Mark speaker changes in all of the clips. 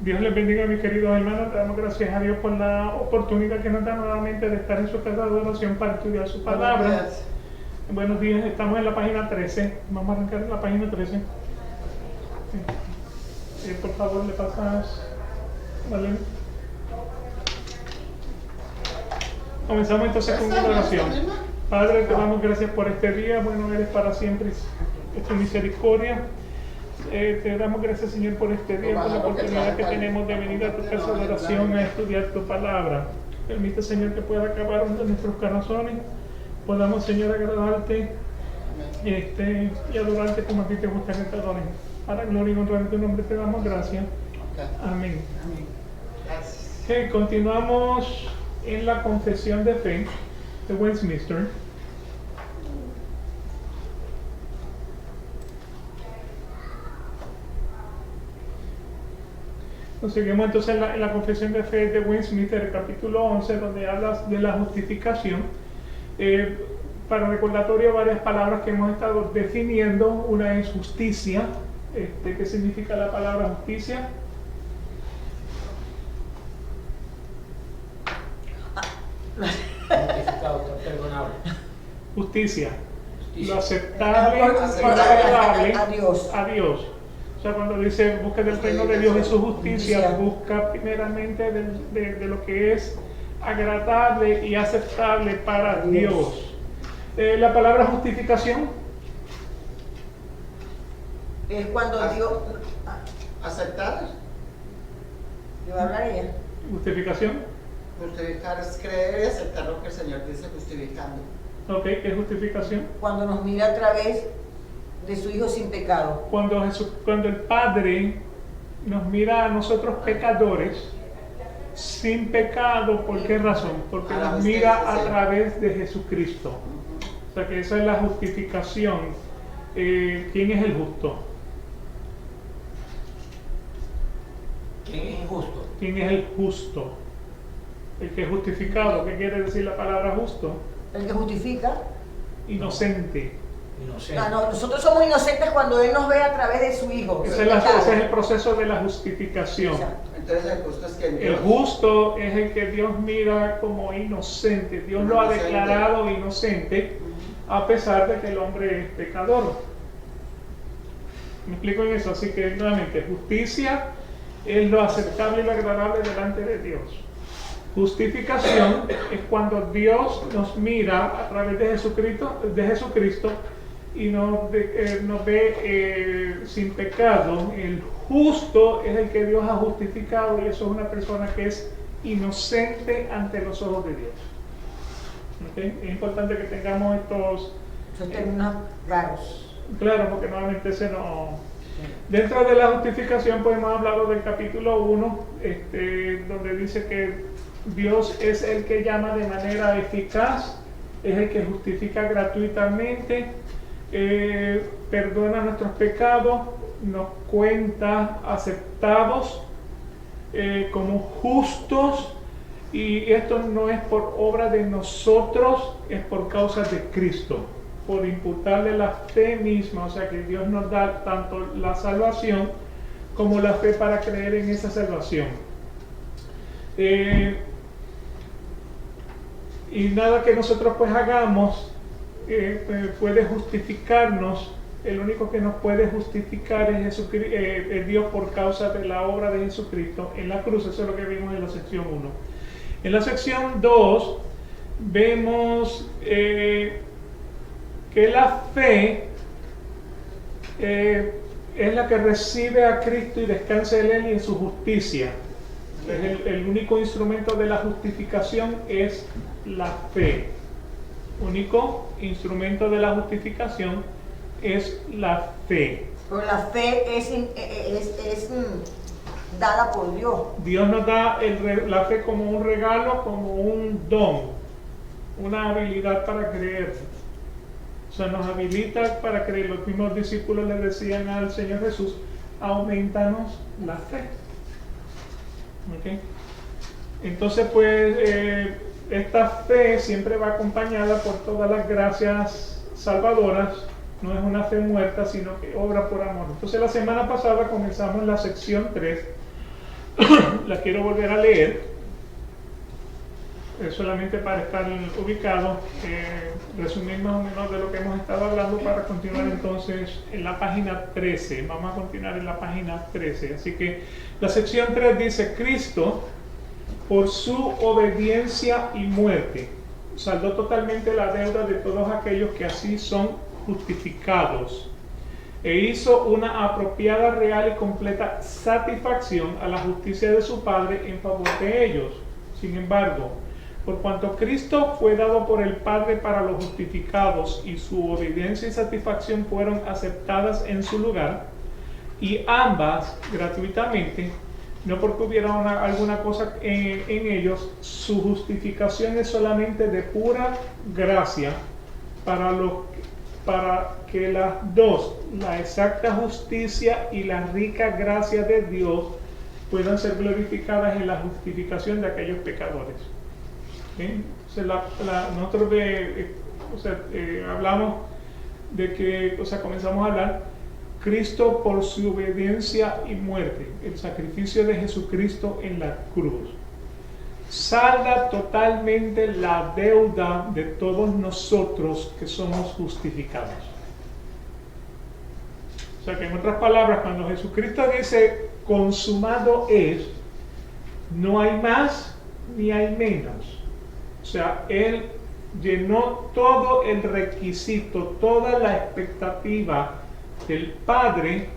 Speaker 1: Dios les bendiga, mis queridos hermanos. Le damos gracias a Dios por la oportunidad que nos da nuevamente de estar en su casa de oración para estudiar su palabra. Buenos días, estamos en la página 13. Vamos a arrancar en la página 13. Por favor, le pasas, ¿vale? Comenzamos entonces con una oración. Padre, te damos gracias por este día. Bueno, eres para siempre esta misericordia. Te damos gracias, Señor, por este día, por la oportunidad que tenemos de venir a tu casa de oración a estudiar tu palabra. Permite, Señor, que pueda acabar de nuestros corazones. Podamos, Señor, agradarte y adorarte como a ti te gusta que te adoren. Para gloria y honra de tu nombre te damos gracias. Amén. Okay, continuamos en la confesión de fe de Westminster. Seguimos entonces en la confesión de fe de Westminster, el capítulo 11, donde habla de la justificación. Para recordatorio, varias palabras que hemos estado definiendo. Una es justicia. ¿Qué significa la palabra justicia? Justicia. Lo aceptable y agradable a Dios. O sea, cuando dice busca del reino de Dios y su justicia, busca primeramente de lo que es agradable y aceptable para Dios. La palabra justificación
Speaker 2: es cuando Dios
Speaker 3: aceptar.
Speaker 2: ¿Le va a hablar ella?
Speaker 1: Justificación.
Speaker 3: Justificar es creer y aceptar lo que el Señor dice justificando.
Speaker 1: Ok, ¿qué es justificación?
Speaker 2: Cuando nos mira a través de su Hijo sin pecado.
Speaker 1: Cuando el Padre nos mira a nosotros pecadores sin pecado, ¿por qué razón? Porque nos mira a través de Jesucristo. O sea que esa es la justificación. ¿Quién es el justo?
Speaker 4: ¿Quién es injusto?
Speaker 1: ¿Quién es el justo? El que es justificado. ¿Qué quiere decir la palabra justo?
Speaker 2: El que justifica.
Speaker 1: Inocente.
Speaker 4: Inocente.
Speaker 2: No, nosotros somos inocentes cuando Él nos ve a través de su Hijo.
Speaker 1: Ese es el proceso de la justificación.
Speaker 2: Exacto.
Speaker 3: Entonces el justo es que
Speaker 1: El justo es el que Dios mira como inocente. Dios lo ha declarado inocente a pesar de que el hombre es pecador. Me explico en eso. Así que nuevamente, justicia es lo aceptable y lo agradable delante de Dios. Justificación es cuando Dios nos mira a través de Jesucristo y nos ve sin pecado. El justo es el que Dios ha justificado y eso es una persona que es inocente ante los ojos de Dios. ¿Okay? Es importante que tengamos estos
Speaker 2: términos raros.
Speaker 1: Claro, porque nuevamente dentro de la justificación pues hemos hablado del capítulo 1, donde dice que Dios es el que llama de manera eficaz, es el que justifica gratuitamente, perdona nuestros pecados, nos cuenta aceptados como justos, y esto no es por obra de nosotros, es por causa de Cristo, por imputarle la fe misma. O sea que Dios nos da tanto la salvación como la fe para creer en esa salvación. Y nada que nosotros pues hagamos puede justificarnos. El único que nos puede justificar es Dios por causa de la obra de Jesucristo en la cruz. Eso es lo que vimos en la sección 1. En la sección 2 vemos que la fe es la que recibe a Cristo y descansa en Él y en su justicia. El único instrumento de la justificación es la fe. Único instrumento de la justificación es la fe.
Speaker 2: Pero la fe es dada por Dios.
Speaker 1: Dios nos da la fe como un regalo, como un don, una habilidad para creer. O sea, nos habilita para creer. Los mismos discípulos le decían al Señor Jesús: aumentanos la fe. ¿Okay? Entonces, pues, esta fe siempre va acompañada por todas las gracias salvadoras. No es una fe muerta, sino que obra por amor. Entonces, la semana pasada comenzamos la sección 3 la quiero volver a leer. Solamente para estar ubicado, resumir más o menos de lo que hemos estado hablando para continuar entonces en la página 13. Vamos a continuar en la página 13. Así que la sección 3 dice: Cristo, por su obediencia y muerte, saldó totalmente la deuda de todos aquellos que así son justificados, e hizo una apropiada, real y completa satisfacción a la justicia de su Padre en favor de ellos. Sin embargo, por cuanto Cristo fue dado por el Padre para los justificados y su obediencia y satisfacción fueron aceptadas en su lugar, y ambas gratuitamente, no porque hubiera alguna cosa en ellos, su justificación es solamente de pura gracia para que las dos, la exacta justicia y la rica gracia de Dios, puedan ser glorificadas en la justificación de aquellos pecadores. ¿Bien? Nosotros hablamos de que, comenzamos a hablar Cristo por su obediencia y muerte, el sacrificio de Jesucristo en la cruz, salda totalmente la deuda de todos nosotros que somos justificados. O sea que en otras palabras, cuando Jesucristo dice consumado es, no hay más ni hay menos. O sea, Él llenó todo el requisito, toda la expectativa del Padre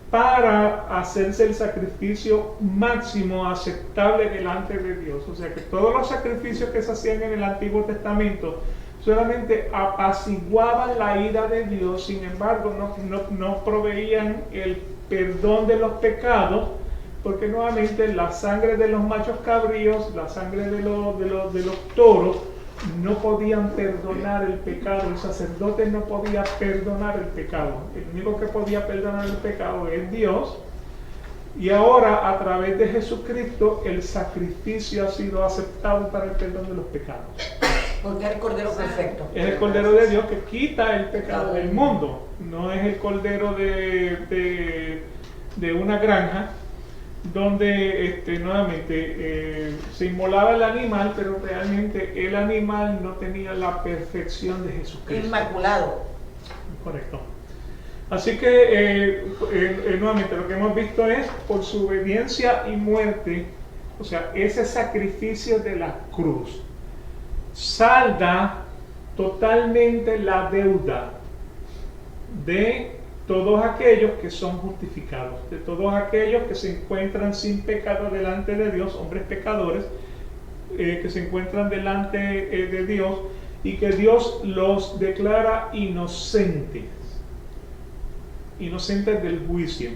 Speaker 1: para hacerse el sacrificio máximo aceptable delante de Dios. O sea que todos los sacrificios que se hacían en el Antiguo Testamento solamente apaciguaban la ira de Dios, sin embargo no proveían el perdón de los pecados, porque nuevamente la sangre de los machos cabríos, la sangre de los toros, no podían perdonar el pecado. El sacerdote no podía perdonar el pecado. El único que podía perdonar el pecado es Dios. Y ahora, a través de Jesucristo, el sacrificio ha sido aceptado para el perdón de los pecados.
Speaker 2: Porque es el Cordero perfecto.
Speaker 1: Es el Cordero de Dios que quita el pecado del mundo. No es el Cordero de una granja, donde nuevamente se inmolaba el animal, pero realmente el animal no tenía la perfección de Jesucristo.
Speaker 2: Inmaculado.
Speaker 1: Correcto. Así que nuevamente lo que hemos visto es por su obediencia y muerte, o sea, ese sacrificio de la cruz salda totalmente la deuda de todos aquellos que son justificados, de todos aquellos que se encuentran sin pecado delante de Dios, hombres pecadores, que se encuentran delante de Dios y que Dios los declara inocentes del juicio.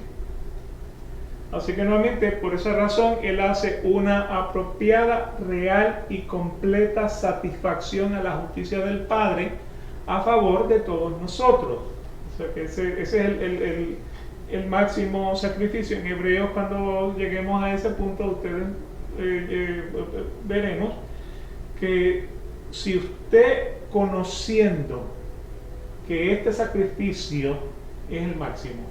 Speaker 1: Así que nuevamente, por esa razón, Él hace una apropiada, real y completa satisfacción a la justicia del Padre a favor de todos nosotros. O sea que ese es el máximo sacrificio. En Hebreos, cuando lleguemos a ese punto, ustedes veremos que si usted, conociendo que este sacrificio es el máximo,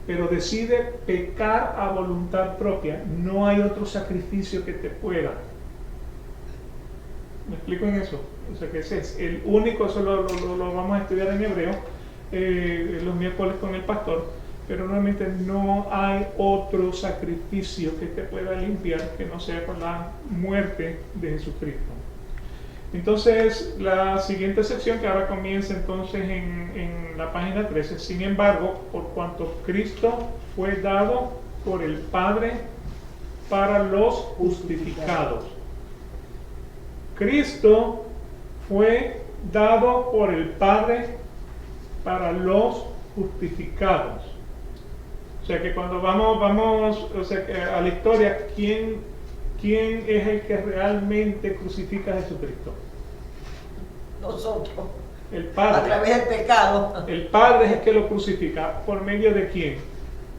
Speaker 1: pero decide pecar a voluntad propia, no hay otro sacrificio que te pueda. ¿Me explico en eso? O sea que ese es el único. Eso lo vamos a estudiar en hebreo los miércoles con el pastor, pero normalmente no hay otro sacrificio que te pueda limpiar que no sea con la muerte de Jesucristo. Entonces, la siguiente sección, que ahora comienza entonces en la página 13, sin embargo, por cuanto Cristo fue dado por el Padre para los justificados. Cristo fue dado por el Padre para los justificados. O sea que cuando vamos a la historia, ¿quién es el que realmente crucifica a Jesucristo?
Speaker 2: Nosotros.
Speaker 1: El Padre.
Speaker 2: A través del pecado.
Speaker 1: El Padre es el que lo crucifica. ¿Por medio de quién?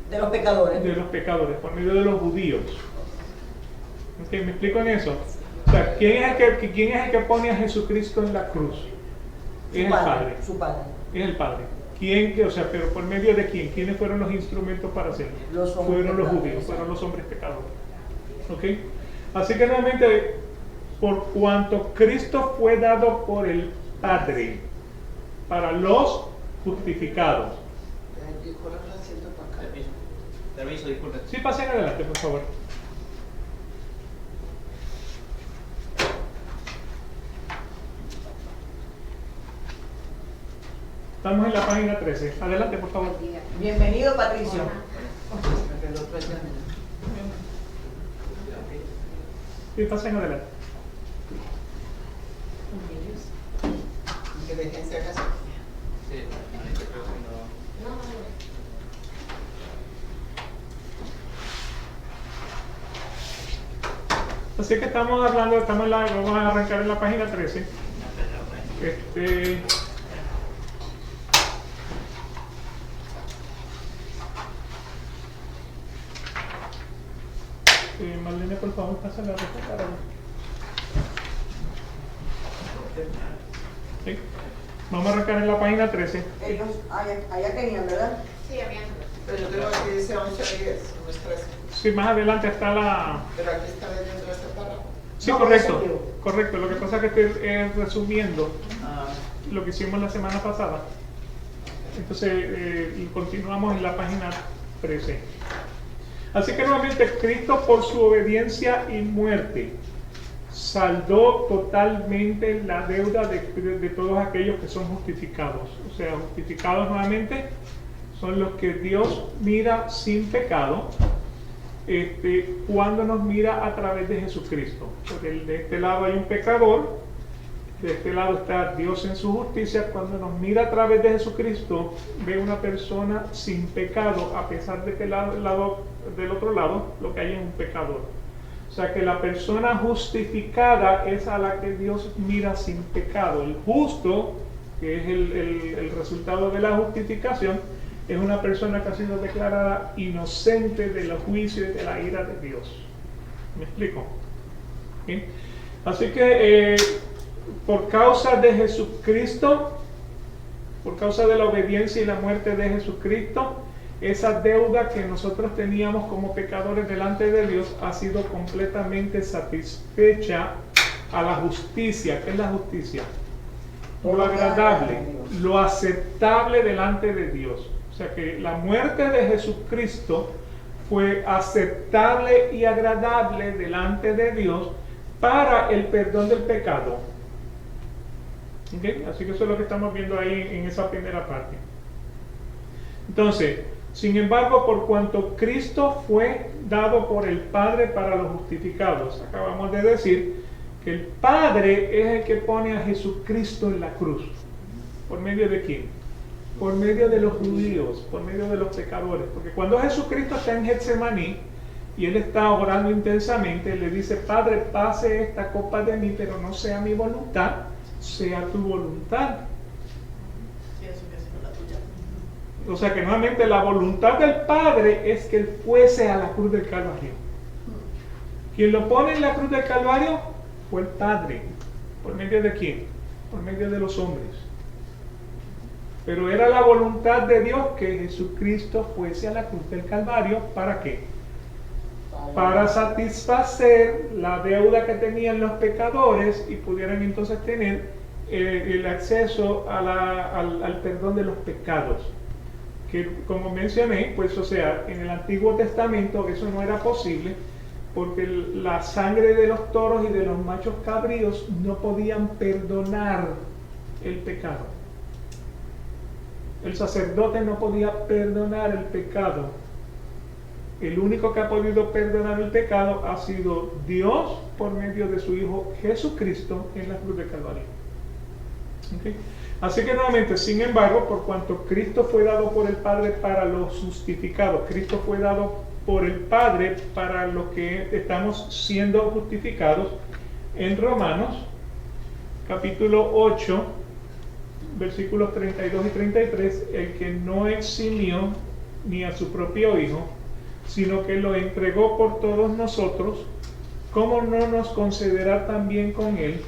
Speaker 2: De los pecadores.
Speaker 1: De los pecadores, por medio de los judíos. ¿Okay? ¿Me explico en eso? O sea, ¿quién es el que pone a Jesucristo en la cruz? Es el Padre.
Speaker 2: Su Padre.
Speaker 1: Es el Padre. Pero ¿por medio de quién? ¿Quiénes fueron los instrumentos para hacerlo?
Speaker 2: Fueron
Speaker 1: los judíos, fueron los hombres pecadores. ¿Ok? Así que nuevamente, por cuanto Cristo fue dado por el Padre para los justificados.
Speaker 3: Corre el asiento para acá.
Speaker 4: Permiso. Permiso, disculpe.
Speaker 1: Sí, pasen adelante, por favor. Estamos en la página 13. Adelante, por favor.
Speaker 2: Bienvenido, Patricio.
Speaker 3: El otro allá.
Speaker 1: Sí, pasen adelante.
Speaker 3: Que dejen se haga así.
Speaker 4: Sí, yo creo que no.
Speaker 1: Así que estamos hablando, vamos a arrancar en la página 13. Marlene, por favor, pasa la receta. Sí. Vamos a arrancar en la página 13.
Speaker 2: Ellos allá tenían, ¿verdad?
Speaker 5: Sí, habían.
Speaker 3: Pero yo creo que dice 11 a 10, no es 13.
Speaker 1: Sí, más adelante está la...
Speaker 3: Pero aquí está leyendo este párrafo.
Speaker 1: Sí,
Speaker 2: No,
Speaker 1: correcto.
Speaker 2: eso
Speaker 1: Correcto. Lo que pasa es que estoy resumiendo lo que hicimos la semana pasada. Entonces, y continuamos en la página 13. Así que nuevamente, Cristo por su obediencia y muerte saldó totalmente la deuda de todos aquellos que son justificados. O sea, justificados nuevamente son los que Dios mira sin pecado cuando nos mira a través de Jesucristo. Porque de este lado hay un pecador, de este lado está Dios en su justicia. Cuando nos mira a través de Jesucristo, ve una persona sin pecado, a pesar de que del otro lado lo que hay es un pecador. O sea que la persona justificada es a la que Dios mira sin pecado. El justo, que es el resultado de la justificación, es una persona que ha sido declarada inocente de los juicios y de la ira de Dios. ¿Me explico? ¿Sí? Así que por causa de Jesucristo, por causa de la obediencia y la muerte de Jesucristo, esa deuda que nosotros teníamos como pecadores delante de Dios ha sido completamente satisfecha a la justicia. ¿Qué es la justicia? Lo agradable, lo aceptable delante de Dios. O sea que la muerte de Jesucristo fue aceptable y agradable delante de Dios para el perdón del pecado. ¿Okay? Así que eso es lo que estamos viendo ahí en esa primera parte. Entonces, sin embargo, por cuanto Cristo fue dado por el Padre para los justificados, acabamos de decir que el Padre es el que pone a Jesucristo en la cruz. ¿Por medio de quién? Por medio de los judíos, por medio de los pecadores. Porque cuando Jesucristo está en Getsemaní y Él está orando intensamente, Él le dice: Padre, pase esta copa de mí, pero no sea mi voluntad, sea tu voluntad. O sea que nuevamente la voluntad del Padre es que Él fuese a la cruz del Calvario. Quien lo pone en la cruz del Calvario fue el Padre. ¿Por medio de quién? Por medio de los hombres. Pero era la voluntad de Dios que Jesucristo fuese a la cruz del Calvario. ¿Para qué? Para satisfacer la deuda que tenían los pecadores y pudieran entonces tener el acceso al perdón de los pecados. Que como mencioné, pues o sea, en el Antiguo Testamento eso no era posible porque la sangre de los toros y de los machos cabríos no podían perdonar el pecado. El sacerdote no podía perdonar el pecado. El único que ha podido perdonar el pecado ha sido Dios por medio de su Hijo Jesucristo en la cruz del Calvario. ¿Okay? Así que nuevamente, sin embargo, por cuanto Cristo fue dado por el Padre para los justificados, Cristo fue dado por el Padre para los que estamos siendo justificados, en Romanos capítulo 8, versículos 32 y 33, el que no eximió ni a su propio Hijo, sino que lo entregó por todos nosotros, ¿cómo no nos concederá también con Él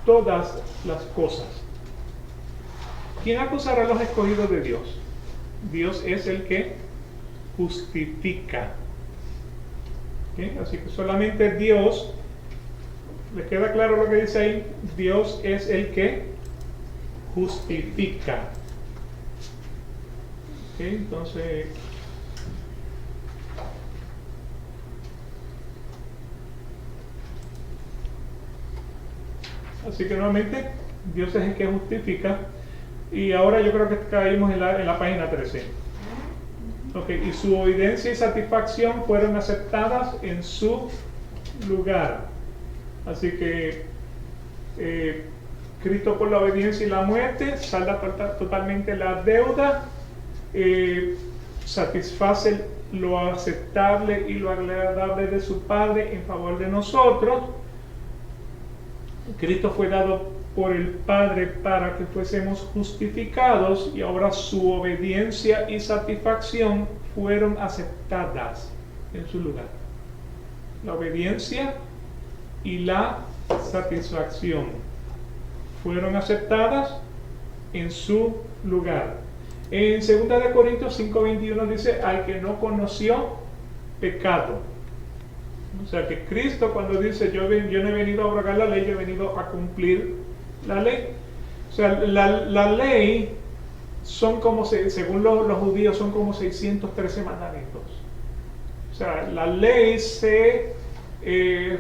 Speaker 1: todas las cosas? ¿Quién acusará a los escogidos de Dios? Dios es el que justifica. ¿Ok? Así que solamente Dios, ¿les queda claro lo que dice ahí? Dios es el que justifica. ¿Ok? Entonces, así que nuevamente Dios es el que justifica. Y ahora yo creo que caímos en la página 13. Okay, y su obediencia y satisfacción fueron aceptadas en su lugar. Así que Cristo por la obediencia y la muerte salda totalmente la deuda, satisface lo aceptable y lo agradable de su Padre en favor de nosotros. Cristo fue dado por el Padre para que fuésemos justificados, y ahora su obediencia y satisfacción fueron aceptadas en su lugar. La obediencia y la satisfacción fueron aceptadas en su lugar. En 2 Corintios 5:21 dice: al que no conoció pecado. O sea que Cristo, cuando dice yo no he venido a abrogar la ley, yo he venido a cumplir la ley. O sea, la ley son como, según los judíos, son como 613 mandamientos. O sea, la ley se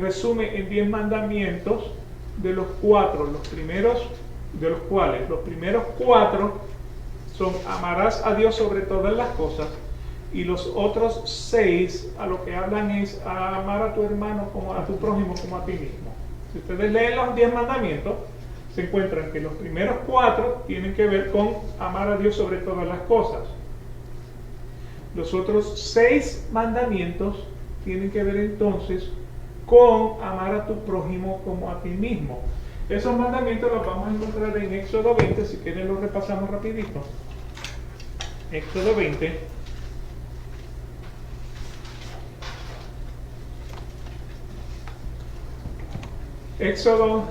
Speaker 1: resume en 10 mandamientos, de los primeros 4 son: amarás a Dios sobre todas las cosas, y los otros 6 a lo que hablan es a amar a tu hermano como a tu prójimo como a ti mismo. Si ustedes leen los 10 mandamientos, se encuentran que los primeros 4 tienen que ver con amar a Dios sobre todas las cosas. Los otros 6 mandamientos tienen que ver entonces con amar a tu prójimo como a ti mismo. Esos mandamientos los vamos a encontrar en Éxodo 20, si quieren los repasamos rapidito. Éxodo 20. Éxodo,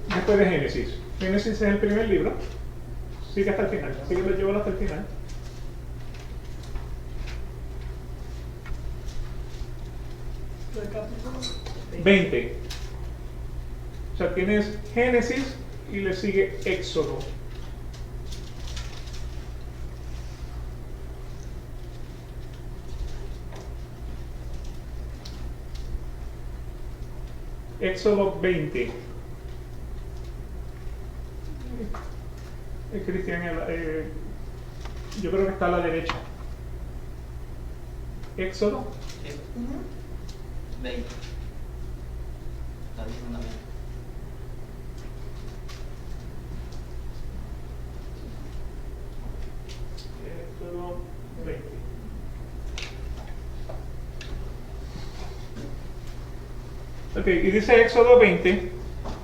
Speaker 1: después de Génesis. Génesis es el primer libro. Sigue hasta el final. Así que lo llevo hasta el final.
Speaker 5: Capítulo
Speaker 1: 20. O sea, tienes Génesis y le sigue Éxodo. Éxodo 20. Cristian, yo creo que está a la derecha. Éxodo.
Speaker 4: Sí. 20. Está bien, mandamiento.
Speaker 1: Éxodo 20. Ok, y dice Éxodo 20,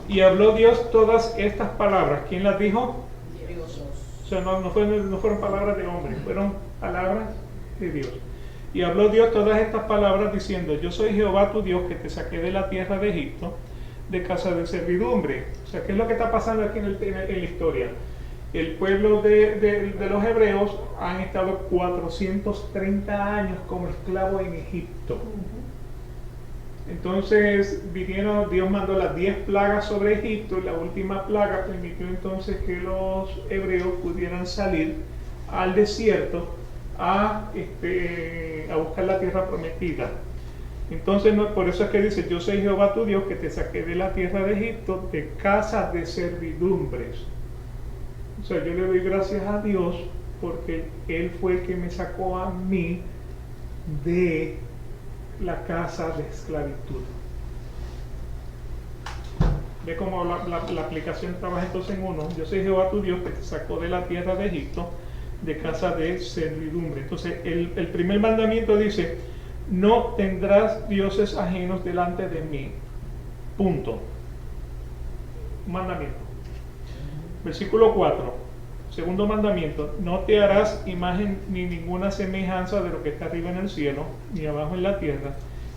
Speaker 1: y habló Dios todas estas palabras. ¿Quién las dijo?
Speaker 2: Dios.
Speaker 1: O sea, no fueron palabras de hombre, fueron palabras de Dios. Y habló Dios todas estas palabras diciendo: yo soy Jehová tu Dios, que te saqué de la tierra de Egipto, de casa de servidumbre. O sea, ¿qué es lo que está pasando aquí en la historia? El pueblo de los hebreos han estado 430 años como esclavos en Egipto. Entonces Dios mandó las 10 plagas sobre Egipto, y la última plaga permitió entonces que los hebreos pudieran salir al desierto a buscar la tierra prometida. Entonces, por eso es que dice: yo soy Jehová tu Dios, que te saqué de la tierra de Egipto, de casa de servidumbres. O sea, yo le doy gracias a Dios porque Él fue el que me sacó a mí de la casa de esclavitud. Ve cómo la aplicación trabaja entonces en uno. Yo soy Jehová tu Dios, que te sacó de la tierra de Egipto, de casa de servidumbre. Entonces el primer mandamiento dice: no tendrás dioses ajenos delante de mí. Punto. Mandamiento. Versículo 4. Segundo mandamiento: no te harás imagen ni ninguna semejanza de lo que está arriba en el cielo, ni abajo en la tierra,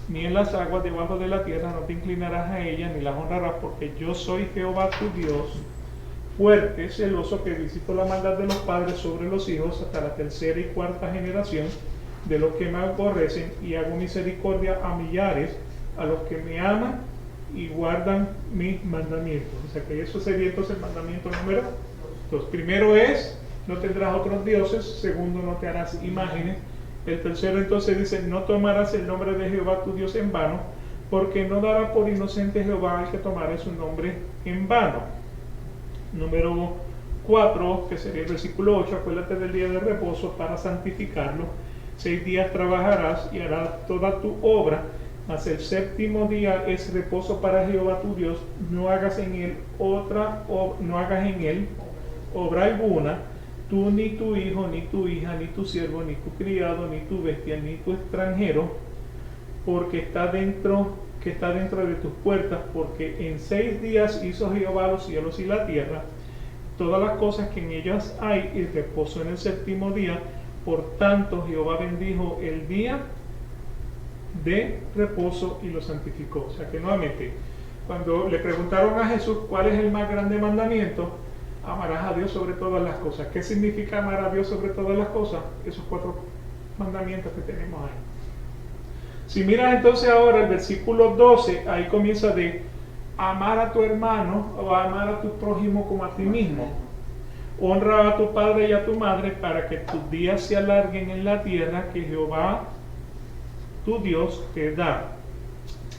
Speaker 1: ni en las aguas debajo de la tierra. No te inclinarás a ellas, ni las honrarás, porque yo soy Jehová tu Dios, fuerte, celoso, que visito la maldad de los padres sobre los hijos hasta la tercera y cuarta generación de los que me aborrecen y hago misericordia a millares, a los que me aman y guardan mis mandamientos. O sea que eso sería entonces el mandamiento número 2. Primero es, no tendrás otros dioses. Segundo, no te harás imágenes. El tercero entonces dice, no tomarás el nombre de Jehová tu Dios en vano, porque no dará por inocente Jehová al que tomare su nombre en vano. Número 4, que sería el versículo 8, acuérdate del día de reposo para santificarlo. 6 días trabajarás y harás toda tu obra, mas el séptimo día es reposo para Jehová tu Dios. No hagas en él obra alguna, tú ni tu hijo, ni tu hija, ni tu siervo, ni tu criado, ni tu bestia, ni tu extranjero, porque está dentro de tus puertas, porque en 6 días hizo Jehová los cielos y la tierra, todas las cosas que en ellas hay, y reposó en el séptimo día. Por tanto, Jehová bendijo el día de reposo y lo santificó. O sea que nuevamente, cuando le preguntaron a Jesús cuál es el más grande mandamiento, amarás a Dios sobre todas las cosas. ¿Qué significa amar a Dios sobre todas las cosas? Esos 4 mandamientos que tenemos ahí. Si miras entonces ahora el versículo 12, ahí comienza de amar a tu hermano o amar a tu prójimo como a ti mismo. Honra a tu padre y a tu madre para que tus días se alarguen en la tierra que Jehová tu Dios te da.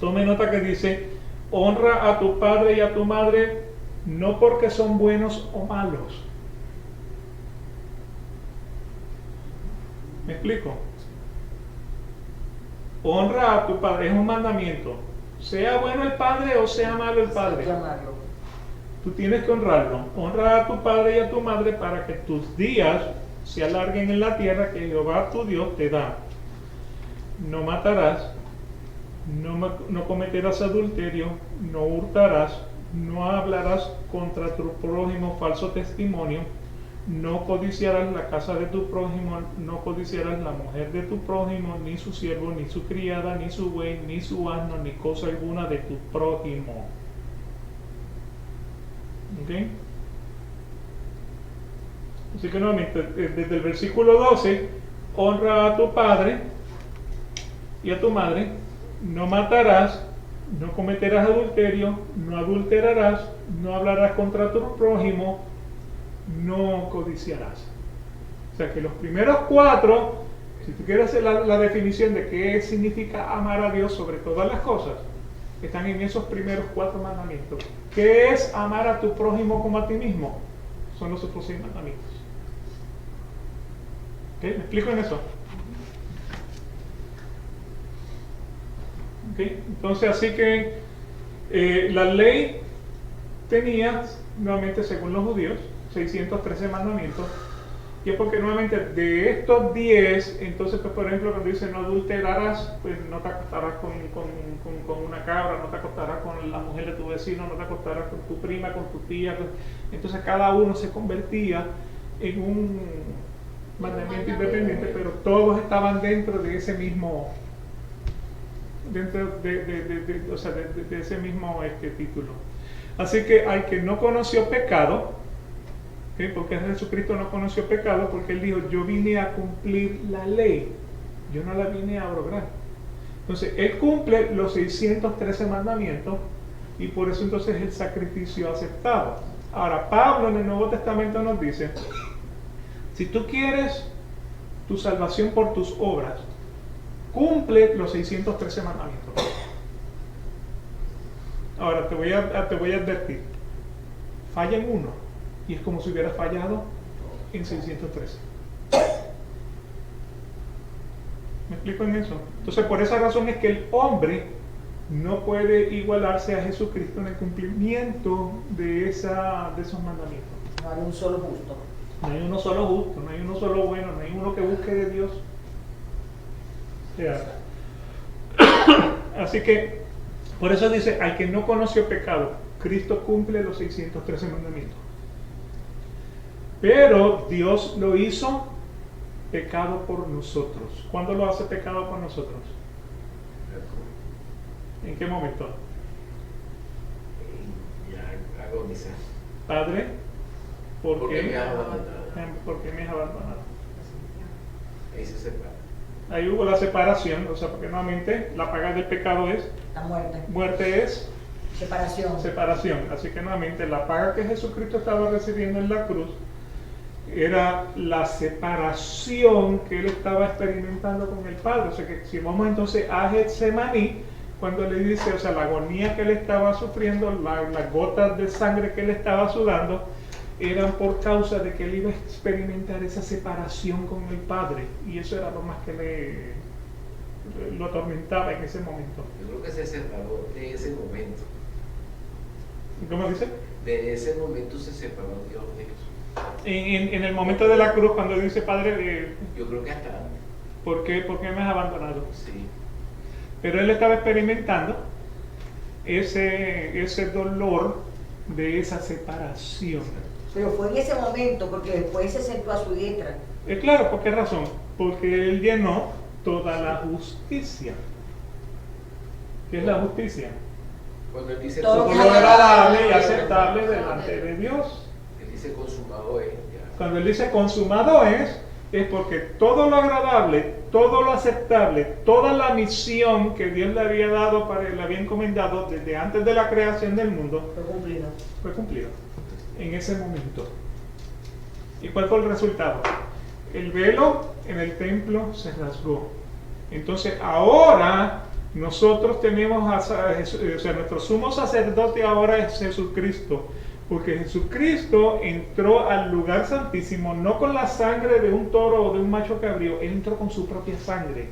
Speaker 1: Tome nota que dice, honra a tu padre y a tu madre no porque son buenos o malos. ¿Me explico? Honra a tu padre, es un mandamiento. Sea bueno el padre o sea malo el padre. Tú tienes que honrarlo. Honra a tu padre y a tu madre para que tus días se alarguen en la tierra que Jehová tu Dios te da. No matarás, no cometerás adulterio, no hurtarás, no hablarás contra tu prójimo falso testimonio, no codiciarás la casa de tu prójimo, no codiciarás la mujer de tu prójimo, ni su siervo, ni su criada, ni su buey, ni su asno, ni cosa alguna de tu prójimo. ¿Ok? Así que nuevamente, desde el versículo 12, honra a tu padre y a tu madre, no matarás, no cometerás adulterio, no adulterarás, no hablarás contra tu prójimo, no codiciarás. O sea que los primeros 4, si tú quieres hacer la definición de qué significa amar a Dios sobre todas las cosas, están en esos primeros 4 mandamientos. ¿Qué es amar a tu prójimo como a ti mismo? Son los otros 6 mandamientos. ¿Ok? ¿Me explico en eso? ¿Ok? Entonces, así que la ley tenía, nuevamente según los judíos, 613 mandamientos. Y es porque nuevamente de estos 10, entonces pues por ejemplo cuando dice no adulterarás, pues no te acostarás con una cabra, no te acostarás con la mujer de tu vecino, no te acostarás con tu prima, con tu tía. Entonces cada uno se convertía en un mandamiento independiente, pero todos estaban dentro de ese mismo, de ese mismo título. Así que al que no conoció pecado, ¿okay? Porque Jesucristo no conoció pecado, porque Él dijo, yo vine a cumplir la ley, yo no la vine a abrograr. Entonces, Él cumple los 613 mandamientos y por eso entonces el sacrificio aceptado. Ahora, Pablo en el Nuevo Testamento nos dice, si tú quieres tu salvación por tus obras, cumple los 613 mandamientos. Ahora, te voy a advertir, falla en uno y es como si hubiera fallado en 613. ¿Me explico en eso? Entonces, por esa razón es que el hombre no puede igualarse a Jesucristo en el cumplimiento de esos mandamientos.
Speaker 2: No hay un solo justo.
Speaker 1: No hay uno solo justo, no hay uno solo bueno, no hay uno que busque de Dios. Así que, por eso dice, al que no conoció pecado, Cristo cumple los 613 mandamientos. Pero Dios lo hizo pecado por nosotros. ¿Cuándo lo hace pecado por nosotros? ¿En qué momento?
Speaker 5: Ya agonizar.
Speaker 1: Padre, ¿por qué
Speaker 5: me has abandonado?
Speaker 1: ¿Por qué me has abandonado?
Speaker 5: Ahí se separa.
Speaker 1: Ahí hubo la separación, o sea, porque nuevamente la paga del pecado es
Speaker 2: La muerte.
Speaker 1: muerte, es
Speaker 2: Separación.
Speaker 1: separación. Así que nuevamente la paga que Jesucristo estaba recibiendo en la cruz era la separación que él estaba experimentando con el Padre. O sea que si vamos entonces a Getsemaní, cuando le dice, o sea, la agonía que él estaba sufriendo, las gotas de sangre que él estaba sudando, eran por causa de que él iba a experimentar esa separación con el Padre. Y eso era lo más que lo atormentaba en ese momento.
Speaker 5: Yo creo que se separó de ese momento.
Speaker 1: ¿Cómo dice?
Speaker 5: De ese momento se separó Dios de Jesús.
Speaker 1: En el momento de la cruz, cuando dice, Padre,
Speaker 5: Yo creo que hasta antes.
Speaker 1: ¿por qué me has abandonado?
Speaker 5: Sí.
Speaker 1: Pero él estaba experimentando ese dolor de esa separación.
Speaker 2: Pero fue en ese momento, porque después se sentó a su diestra.
Speaker 1: Claro, ¿por qué razón? Porque él llenó toda la justicia. ¿Qué es la justicia?
Speaker 5: Cuando él dice
Speaker 2: Todo
Speaker 1: Todo
Speaker 2: lo
Speaker 1: lo agradable y
Speaker 2: agradable.
Speaker 1: aceptable delante de Dios.
Speaker 5: él dice consumado es. Ya.
Speaker 1: Cuando él dice consumado es porque todo lo agradable, todo lo aceptable, toda la misión que Dios le había dado, le había encomendado desde antes de la creación del mundo,
Speaker 2: Fue cumplido.
Speaker 1: fue cumplido en ese momento. ¿Y cuál fue el resultado? El velo en el templo se rasgó. Entonces ahora nosotros tenemos nuestro sumo sacerdote ahora es Jesucristo, porque Jesucristo entró al lugar santísimo no con la sangre de un toro o de un macho cabrío, él entró con su propia sangre.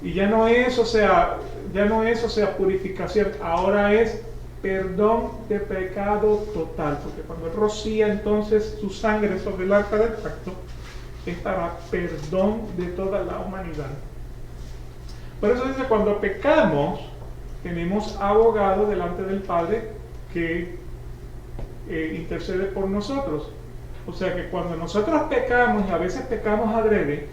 Speaker 1: Y ya no es, purificación, ahora es perdón de pecado total, porque cuando él rocía entonces su sangre sobre el arca del pacto, es para perdón de toda la humanidad. Por eso dice, cuando pecamos, tenemos abogado delante del Padre que intercede por nosotros. O sea que cuando nosotros pecamos, y a veces pecamos adrede,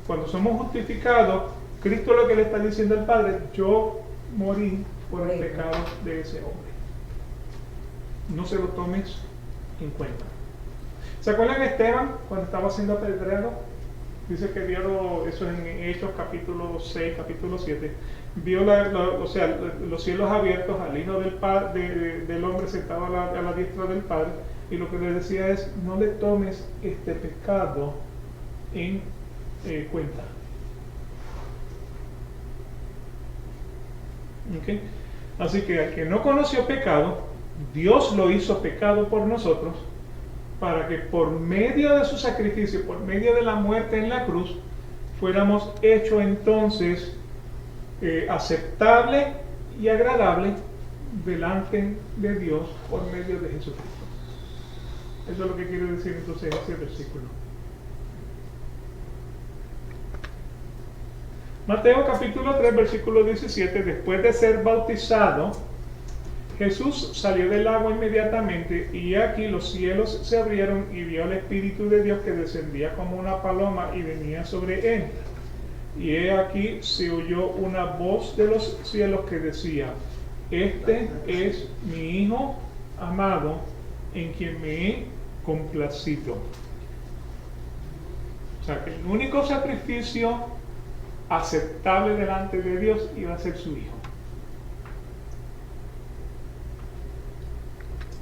Speaker 1: cuando somos justificados, Cristo lo que le está diciendo al Padre, yo morí por el pecado de ese hombre. No se lo tomes en cuenta. ¿Se acuerdan de Esteban cuando estaba siendo apedreado? Dice que vio eso en Hechos capítulo 6, capítulo 7. Vio los cielos abiertos al Hijo del Hombre sentado a la diestra del Padre, y lo que le decía es, no le tomes este pecado en cuenta. ¿Okay? Así que al que no conoció pecado, Dios lo hizo pecado por nosotros, para que por medio de su sacrificio, por medio de la muerte en la cruz, fuéramos hechos entonces aceptable y agradable delante de Dios por medio de Jesucristo. Eso es lo que quiere decir entonces ese versículo. Mateo capítulo 3, versículo 17, después de ser bautizado, Jesús salió del agua inmediatamente, y aquí los cielos se abrieron, y vio al Espíritu de Dios que descendía como una paloma y venía sobre él. Y he aquí se oyó una voz de los cielos que decía, este es mi Hijo amado, en quien me he complacido. O sea que el único sacrificio aceptable delante de Dios iba a ser su Hijo.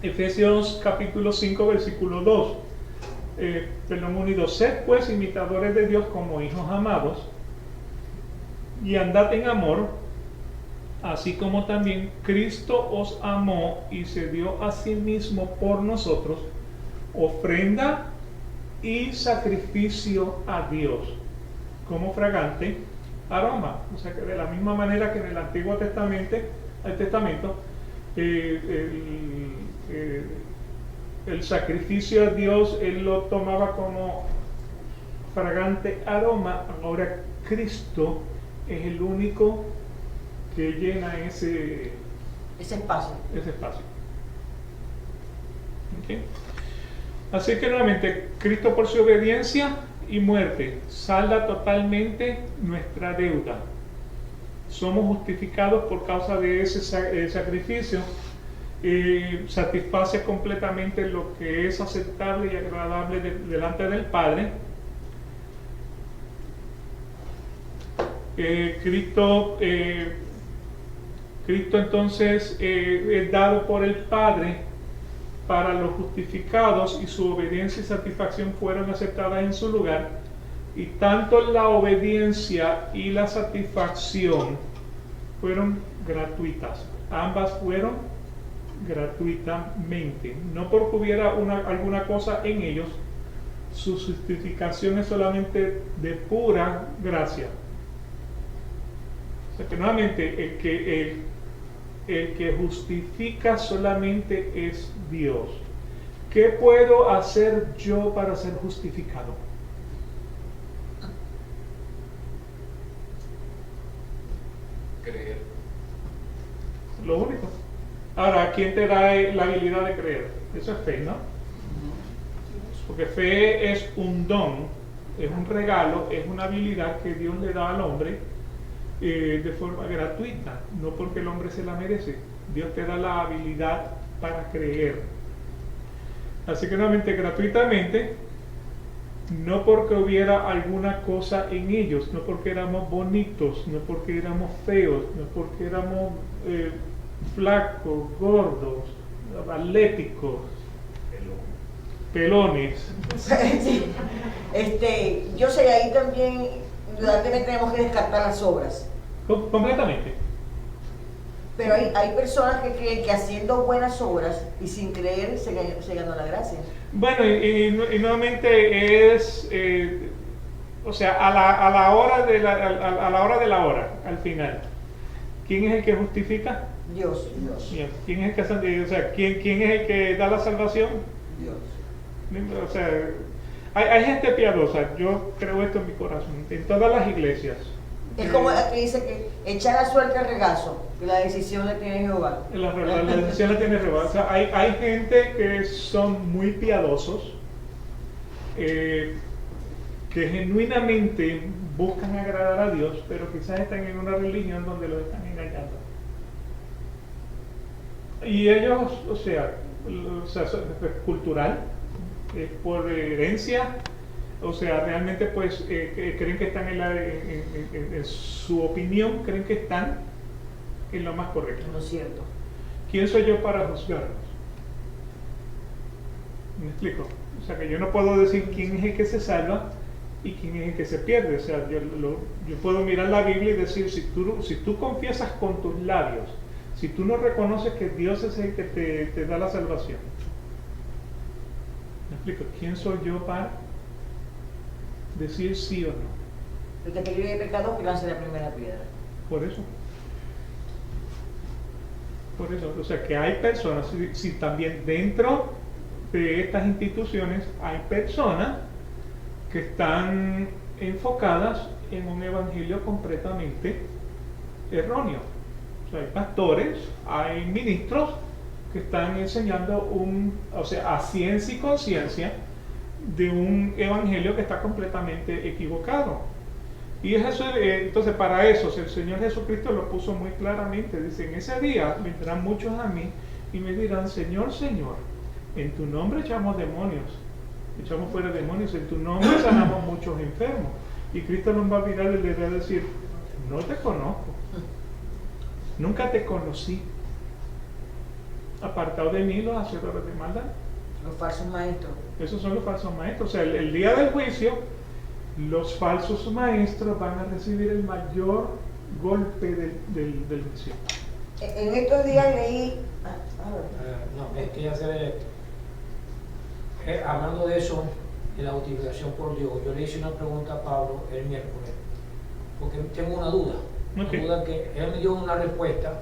Speaker 1: Efesios capítulo 5, versículo 2. Perdón, 1 y 2. Sed pues imitadores de Dios como hijos amados, y andad en amor, así como también Cristo os amó y se dio a sí mismo por nosotros, ofrenda y sacrificio a Dios, como fragante aroma. O sea que de la misma manera que en el Antiguo Testamento, el sacrificio a Dios él lo tomaba como fragante aroma, ahora Cristo es el único que llena ese
Speaker 2: espacio.
Speaker 1: ¿Okay? Así que nuevamente, Cristo por su obediencia y muerte salda totalmente nuestra deuda. Somos justificados por causa de ese sacrificio. Satisface completamente lo que es aceptable y agradable delante del Padre. Cristo entonces es dado por el Padre para los justificados, y su obediencia y satisfacción fueron aceptadas en su lugar, y tanto la obediencia y la satisfacción fueron gratuitas. Ambas fueron gratuitamente, no porque hubiera alguna cosa en ellos. Su justificación es solamente de pura gracia. O sea que nuevamente el que justifica solamente es Dios. ¿Qué puedo hacer yo para ser justificado?
Speaker 5: Creer.
Speaker 1: Lo único. Ahora, ¿quién te da la habilidad de creer? Eso es fe, ¿no? Porque fe es un don, es un regalo, es una habilidad que Dios le da al hombre de forma gratuita, no porque el hombre se la merece. Dios te da la habilidad para creer. Así que nuevamente, gratuitamente, no porque hubiera alguna cosa en ellos, no porque éramos bonitos, no porque éramos feos, no porque éramos flacos, gordos, atléticos, pelones.
Speaker 2: Sí. Yo sé, ahí también indudablemente tenemos que descartar las obras.
Speaker 1: Completamente.
Speaker 2: Pero hay personas que creen que haciendo buenas obras y sin creer se ganó la gracia.
Speaker 1: Bueno, y nuevamente es, o sea, a la hora de la hora, al final, ¿quién es el que justifica?
Speaker 2: Dios.
Speaker 1: Bien. ¿Quién es el que, o sea, quién es el que da la salvación?
Speaker 2: Dios.
Speaker 1: O sea, hay gente piadosa, yo creo esto en mi corazón, en todas las iglesias.
Speaker 2: Es como aquí dice que echar a suerte al regazo, que la decisión la tiene Jehová.
Speaker 1: La decisión la tiene Jehová. O sea, hay gente que son muy piadosos, que genuinamente buscan agradar a Dios, pero quizás están en una religión donde los están engañando. Y ellos, o sea es cultural, es por herencia, o sea, realmente pues creen que están en su opinión, creen que están en lo más correcto.
Speaker 2: No es cierto.
Speaker 1: ¿Quién soy yo para juzgarlos? ¿Me explico? O sea, que yo no puedo decir quién es el que se salva y quién es el que se pierde. O sea, yo puedo mirar la Biblia y decir, si tú confiesas con tus labios, si tú no reconoces que Dios es el que te da la salvación, ¿me explico? ¿Quién soy yo para decir sí o no?
Speaker 2: El que te libre de pecado, que lance la primera piedra.
Speaker 1: Por eso, o sea que hay personas, si también dentro de estas instituciones hay personas que están enfocadas en un evangelio completamente erróneo. O sea, hay pastores, hay ministros que están enseñando a ciencia y conciencia de un evangelio que está completamente equivocado. Y es eso, entonces para eso el Señor Jesucristo lo puso muy claramente. Dice, en ese día vendrán muchos a mí y me dirán, Señor, Señor, en tu nombre echamos fuera demonios, en tu nombre sanamos muchos enfermos. Y Cristo nos va a mirar y le va a decir, no te conozco, nunca te conocí, apartado de mí los hacedores de maldad.
Speaker 2: Los falsos maestros.
Speaker 1: Esos son los falsos maestros. O sea, el día del juicio, los falsos maestros van a recibir el mayor golpe del juicio.
Speaker 2: En estos días leí...
Speaker 6: No, es que hablando de eso, de la utilización por Dios, yo le hice una pregunta a Pablo el miércoles, porque tengo una duda. Una duda que él me dio una respuesta,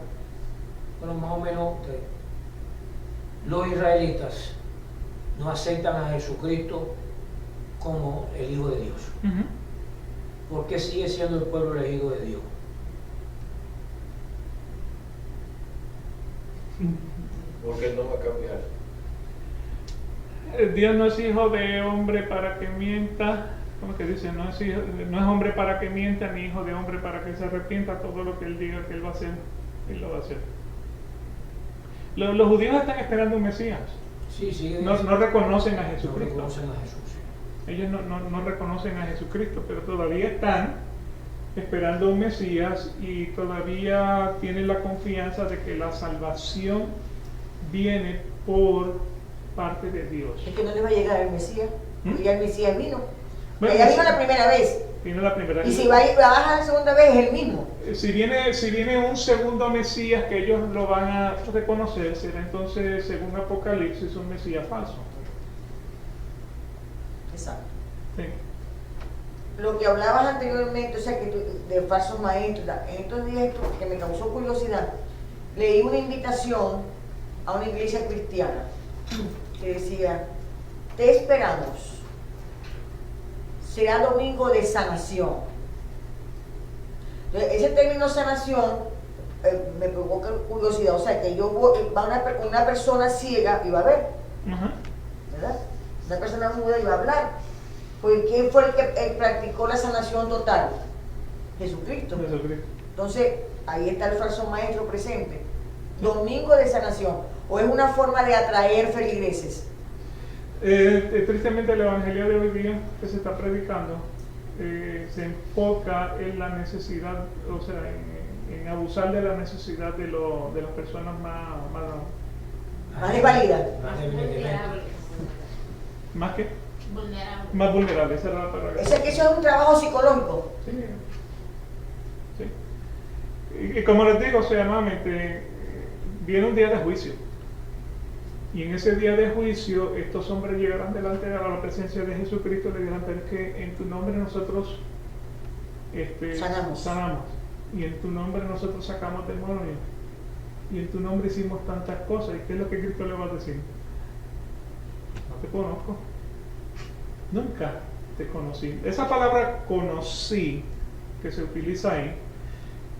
Speaker 6: bueno, más o menos que los israelitas no aceptan a Jesucristo como el Hijo de Dios. ¿Por qué sigue siendo el pueblo elegido de Dios?
Speaker 5: Porque Él no va a cambiar.
Speaker 1: Dios no es hijo de hombre para que mienta. ¿Cómo que dice? No es hombre para que mienta, ni hijo de hombre para que se arrepienta. Todo lo que Él diga que Él va a hacer, Él lo va a hacer. Los judíos están esperando un Mesías.
Speaker 6: Sí,
Speaker 1: no reconocen a Jesucristo.
Speaker 6: No reconocen a Jesús.
Speaker 1: Ellos no reconocen a Jesucristo, pero todavía están esperando un Mesías y todavía tienen la confianza de que la salvación viene por parte de Dios.
Speaker 2: Es que no le va a llegar el Mesías, porque ya el Mesías vino.
Speaker 1: Bueno,
Speaker 2: Ya vino la primera vez.
Speaker 1: Vino la primera
Speaker 2: Y
Speaker 1: vez.
Speaker 2: si va a bajar la segunda vez, es el mismo.
Speaker 1: Si viene un segundo Mesías que ellos lo van a reconocer, será entonces, según Apocalipsis, un Mesías falso.
Speaker 2: Exacto.
Speaker 1: Sí.
Speaker 2: Lo que hablabas anteriormente, o sea, de falsos maestros, en estos días que me causó curiosidad, leí una invitación a una iglesia cristiana que decía: te esperamos, será domingo de sanación. Entonces, ese término sanación me provoca curiosidad, o sea, que va una persona ciega y va a ver,
Speaker 1: Ajá.
Speaker 2: ¿verdad? Una persona muda y va a hablar. Porque ¿quién fue el que practicó la sanación total? Jesucristo.
Speaker 1: Jesucristo.
Speaker 2: Entonces, ahí está el falso maestro presente. Domingo de sanación. ¿O es una forma de atraer feligreses?
Speaker 1: Tristemente el evangelio de hoy día que se está predicando se enfoca en la necesidad, o sea, en abusar de la necesidad de las personas
Speaker 2: Más desvalidas.
Speaker 1: más que
Speaker 7: Vulnerable.
Speaker 1: más vulnerables. Esa era la palabra.
Speaker 2: Eso es un trabajo psicológico.
Speaker 1: Sí. Sí. Y como les digo, o sea, nuevamente, viene un día de juicio. Y en ese día de juicio, estos hombres llegarán delante de la presencia de Jesucristo y le dirán: pero es que en tu nombre nosotros sanamos. Y en tu nombre nosotros sacamos demonios. Y en tu nombre hicimos tantas cosas. ¿Y qué es lo que Cristo le va a decir? No te conozco. Nunca te conocí. Esa palabra conocí que se utiliza ahí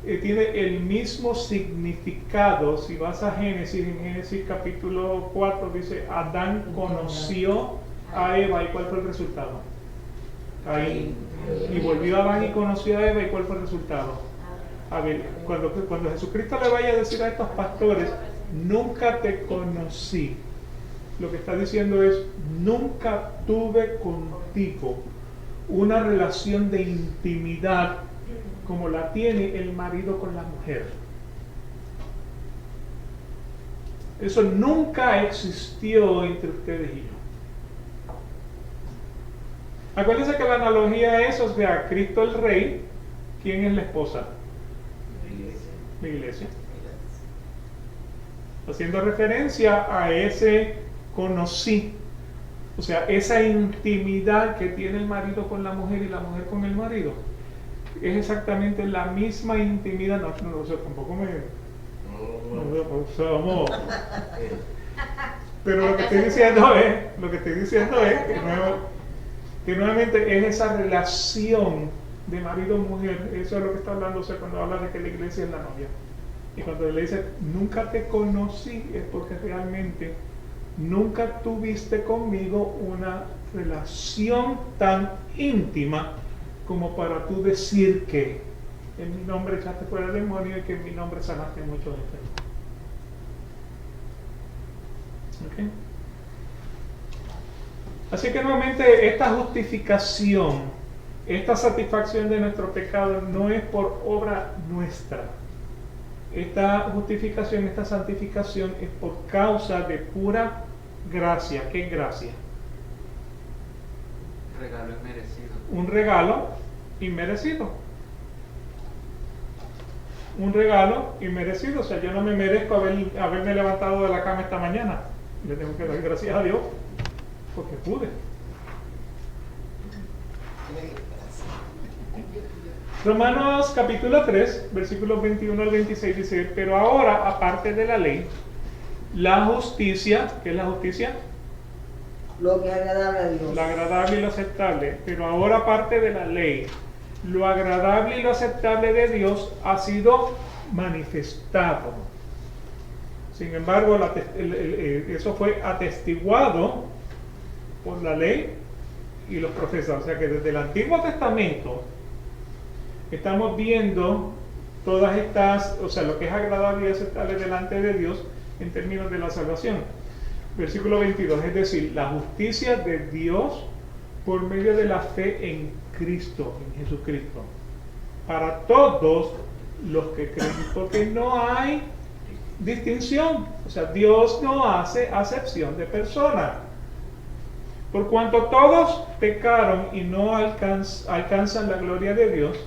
Speaker 1: tiene el mismo significado. Si vas a Génesis, en Génesis capítulo 4 dice: Adán conoció a Eva. ¿Y cuál fue el resultado? Caín. Y volvió Adán y conoció a Eva. ¿Y cuál fue el resultado? Abel. Cuando Jesucristo le vaya a decir a estos pastores: nunca te conocí, lo que está diciendo es: nunca tuve contigo una relación de intimidad como la tiene el marido con la mujer. Eso nunca existió entre ustedes y yo. Acuérdense que la analogía es, o sea, Cristo el Rey. ¿Quién es la esposa? La iglesia. Haciendo referencia a ese conocí, o sea, esa intimidad que tiene el marido con la mujer y la mujer con el marido, es exactamente la misma intimidad. No, o sea, tampoco me... o sea, vamos. Pero lo que estoy diciendo es que nuevamente es esa relación de marido-mujer. Eso es lo que está hablando, o sea, cuando habla de que la iglesia es la novia. Y cuando le dice: nunca te conocí, es porque realmente nunca tuviste conmigo una relación tan íntima como para tú decir que en mi nombre echaste fuera el demonio y que en mi nombre sanaste muchos enfermos. ¿Okay? Así que nuevamente esta justificación, esta satisfacción de nuestro pecado no es por obra nuestra. Esta justificación, esta santificación es por causa de pura gracia. ¿Qué es gracia?
Speaker 4: Regalo inmerecido.
Speaker 1: Un regalo inmerecido. Un regalo inmerecido. O sea, yo no me merezco haberme levantado de la cama esta mañana. Le tengo que dar gracias a Dios porque pude. Romanos capítulo 3, versículos 21 al 26 dice: pero ahora, aparte de la ley, la justicia, ¿qué es la justicia?
Speaker 2: Lo que es agradable a Dios.
Speaker 1: Lo agradable y lo aceptable. Pero ahora, aparte de la ley, lo agradable y lo aceptable de Dios ha sido manifestado. Sin embargo, eso fue atestiguado por la ley y los profetas. O sea que desde el Antiguo Testamento estamos viendo todas estas, o sea, lo que es agradable y aceptable delante de Dios en términos de la salvación. Versículo 22, es decir, la justicia de Dios por medio de la fe en Cristo, en Jesucristo. para todos los que creen, porque no hay distinción. O sea, Dios no hace acepción de persona. Por cuanto todos pecaron y no alcanzan la gloria de Dios,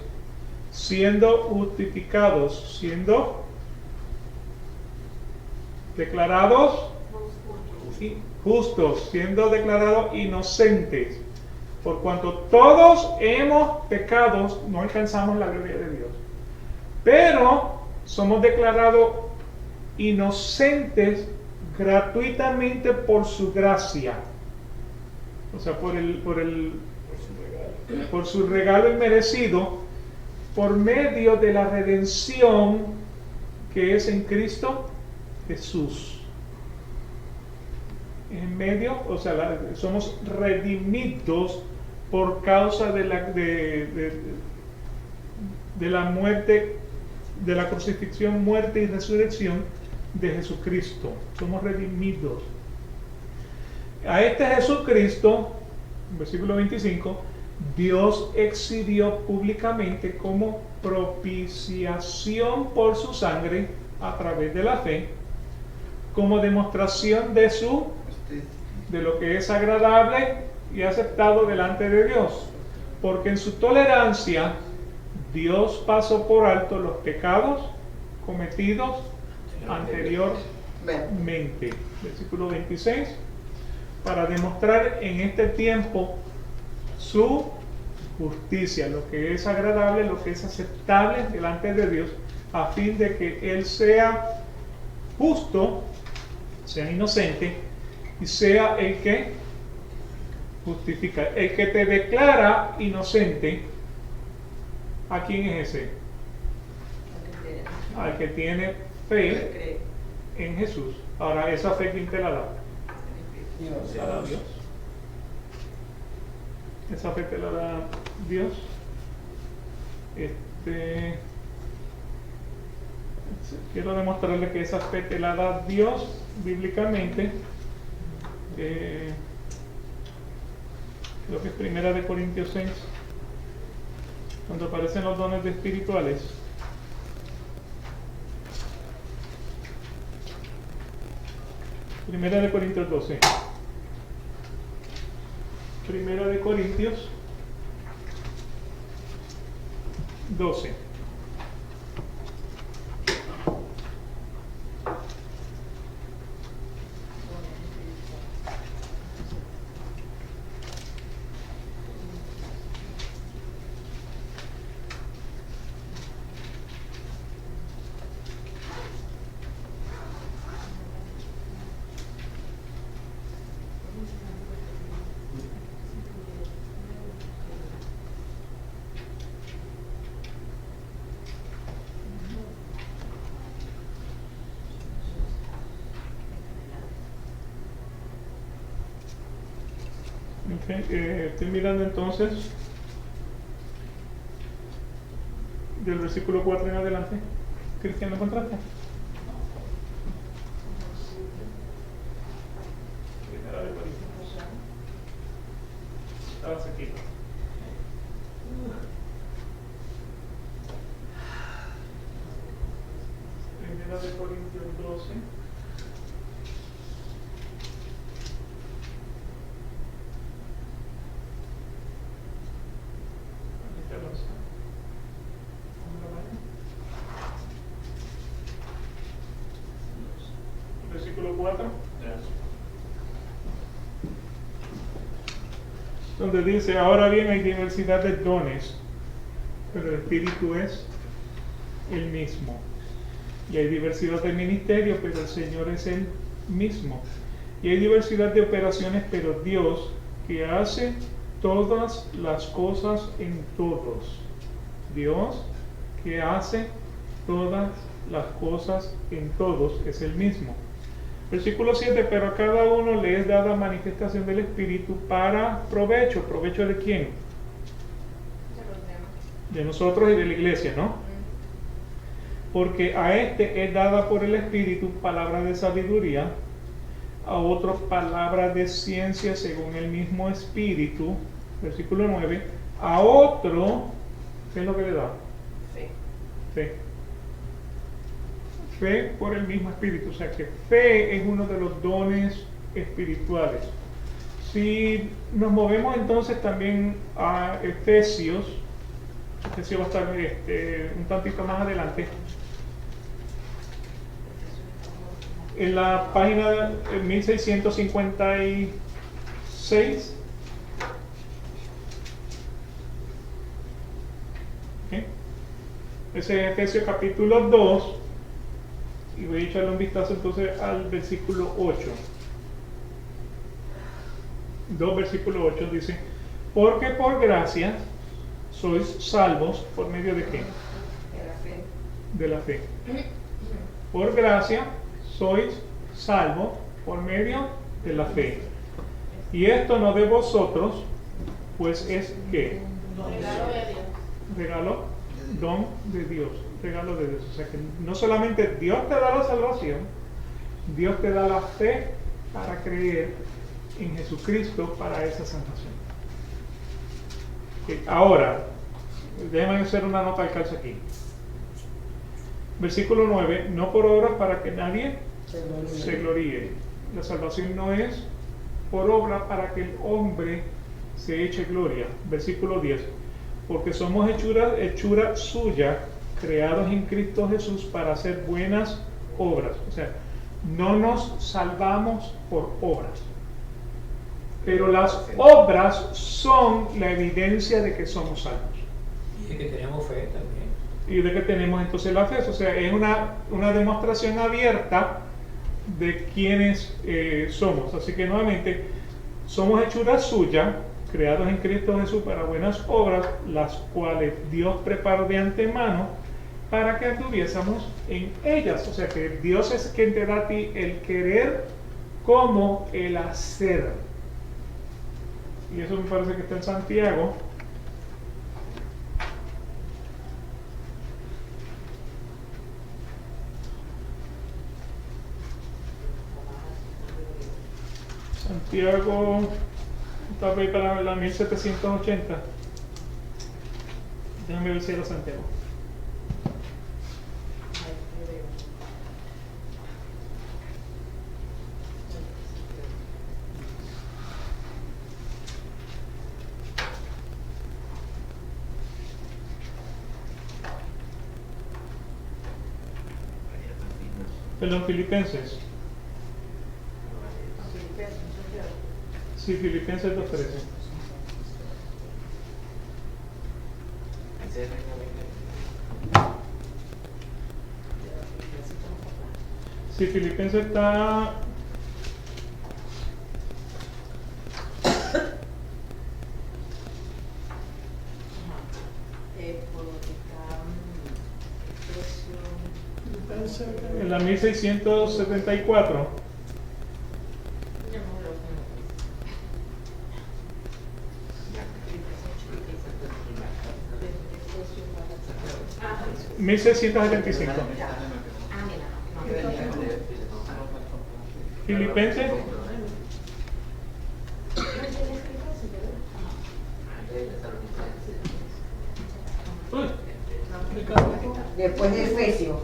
Speaker 1: siendo justificados, siendo declarados justos, siendo declarados inocentes. Por cuanto todos hemos pecado, no alcanzamos la gloria de Dios. Pero somos declarados inocentes gratuitamente por su gracia. O sea, por su regalo inmerecido, por medio de la redención que es en Cristo Jesús. En medio, o sea, somos redimidos por causa de la muerte, de la crucifixión, muerte y resurrección de Jesucristo. Somos redimidos. A este Jesucristo, versículo 25, Dios exhibió públicamente como propiciación por su sangre a través de la fe, como demostración de lo que es agradable y aceptado delante de Dios, porque en su tolerancia Dios pasó por alto los pecados cometidos anteriormente. Versículo 26, para demostrar en este tiempo su justicia, lo que es agradable, lo que es aceptable delante de Dios, a fin de que Él sea justo, sea inocente, y sea el que justifica. El que te declara inocente, ¿a quién es ese? Al que tiene fe en Jesús. Ahora, ¿esa fe quién te la da? A Dios. Esa fe te la da Dios. Quiero demostrarle que esa fe te la da Dios bíblicamente. Creo que es Primera de Corintios 6, cuando aparecen los dones espirituales. Primera de Corintios 12. Primera de Corintios 12. Estoy mirando entonces del versículo 4 en adelante. Cristian, ¿lo encontraste? Primera de Corintios. Estabas aquí. Primera de Corintios 12. Versículo 4, donde dice: ahora bien, hay diversidad de dones, pero el Espíritu es el mismo. Y hay diversidad de ministerios, pero el Señor es el mismo. Y hay diversidad de operaciones, pero Dios, que hace todas las cosas en todos. Dios, que hace todas las cosas en todos, es el mismo. Versículo 7, pero a cada uno le es dada manifestación del Espíritu para provecho. ¿Provecho de quién? De nosotros y de la iglesia, ¿no? Porque a este es dada por el Espíritu palabra de sabiduría, a otro palabra de ciencia según el mismo Espíritu. Versículo 9, a otro, ¿qué es lo que le da?
Speaker 7: Fe.
Speaker 1: Fe. Fe por el mismo espíritu, o sea que fe es uno de los dones espirituales. Si nos movemos entonces también a Efesios va a estar un tantito más adelante, en la página 1656. ¿Okay? Ese es Efesios capítulo 2, y voy a echarle un vistazo entonces al versículo 8. 2 versículo 8 dice: porque por gracia sois salvos por medio de qué? De la fe. Por gracia sois salvos por medio de la fe. Y esto no de vosotros, pues es ¿qué?
Speaker 7: Regalo de Dios.
Speaker 1: Regalo, don de Dios, regalo de Dios. O sea que no solamente Dios te da la salvación, Dios te da la fe para creer en Jesucristo para esa salvación. Ahora, déjenme hacer una nota al calce aquí. Versículo 9, no por obras para que nadie se gloríe. La salvación no es por obra para que el hombre se eche gloria. Versículo 10, porque somos hechura suya, creados en Cristo Jesús para hacer buenas obras. O sea, no nos salvamos por obras, pero las obras son la evidencia de que somos salvos.
Speaker 6: Y de que tenemos fe también.
Speaker 1: Y de que tenemos entonces la fe. O sea, es una demostración abierta de quiénes somos. Así que nuevamente, somos hechura suya, creados en Cristo Jesús para buenas obras, las cuales Dios preparó de antemano para que anduviésemos en ellas. O sea que Dios es quien te da a ti el querer como el hacer. Y eso me parece que está en Santiago. Santiago, está ahí para la 1780. Déjame ver si era Santiago. Perdón, Filipenses. Sí, Filipenses 2:13. Sí, Filipenses está... en la 1674.
Speaker 7: Ah,
Speaker 1: 1675. Filipenses. Uy,
Speaker 2: Después de Efesios.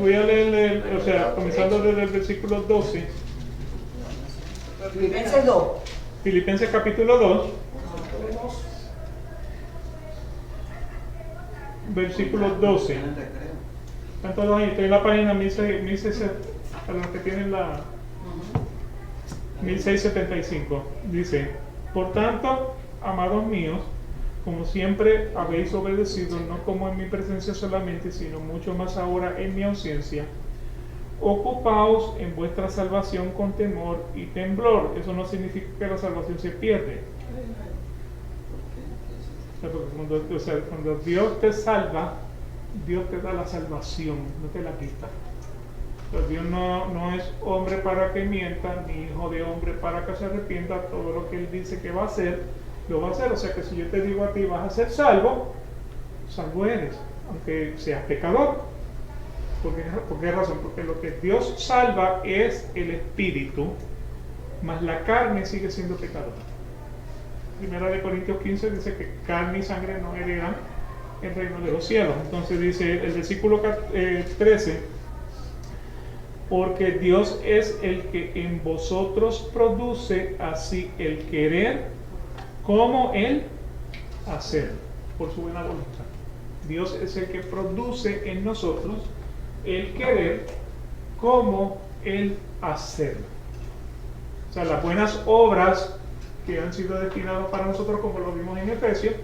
Speaker 1: voy a leer, o sea, comenzando desde el versículo 12.
Speaker 2: Filipenses 2.
Speaker 1: Filipenses capítulo 2, versículo 12. Están todos ahí, estoy en la página 1600, para los que tienen la 1675. Dice: por tanto, amados míos, como siempre habéis obedecido, no como en mi presencia solamente, sino mucho más ahora en mi ausencia, ocupaos en vuestra salvación con temor y temblor. Eso no significa que la salvación se pierde. O sea, cuando Dios te salva, Dios te da la salvación, no te la quita. Pero Dios no es hombre para que mienta, ni hijo de hombre para que se arrepienta. Todo lo que Él dice que va a hacer, lo va a hacer. O sea que si yo te digo a ti, vas a ser salvo, salvo eres, aunque seas pecador. ¿Por qué razón? Porque lo que Dios salva es el espíritu, mas la carne sigue siendo pecadora. Primera de Corintios 15 dice que carne y sangre no heredan el reino de los cielos. Entonces dice el versículo 13, porque Dios es el que en vosotros produce así el querer como el hacer, por su buena voluntad. Dios es el que produce en nosotros el querer como el hacer. O sea, las buenas obras que han sido destinadas para nosotros, como lo vimos en Efesios,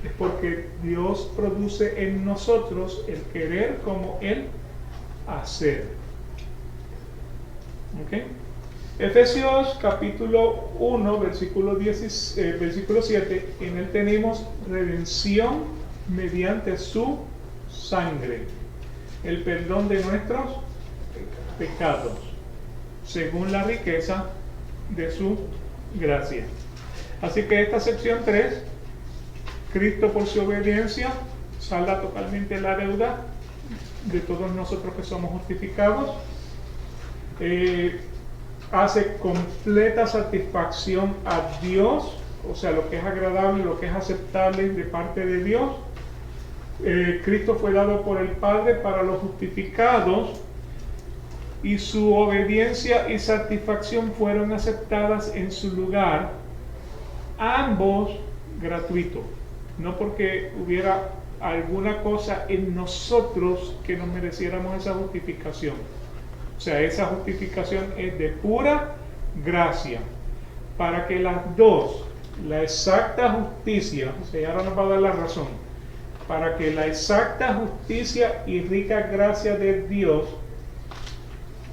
Speaker 1: es porque Dios produce en nosotros el querer como el hacer. ¿Ok? Efesios capítulo 1, versículo 7, en él tenemos redención mediante su sangre, el perdón de nuestros pecados, según la riqueza de su gracia. Así que esta sección 3, Cristo por su obediencia salda totalmente la deuda de todos nosotros que somos justificados, hace completa satisfacción a Dios, o sea, lo que es agradable, lo que es aceptable de parte de Dios. Cristo fue dado por el Padre para los justificados, y su obediencia y satisfacción fueron aceptadas en su lugar, ambos gratuitos, no porque hubiera alguna cosa en nosotros que nos mereciéramos esa justificación. O sea, esa justificación es de pura gracia, para que las dos, la exacta justicia, o sea, ahora nos va a dar la razón, para que la exacta justicia y rica gracia de Dios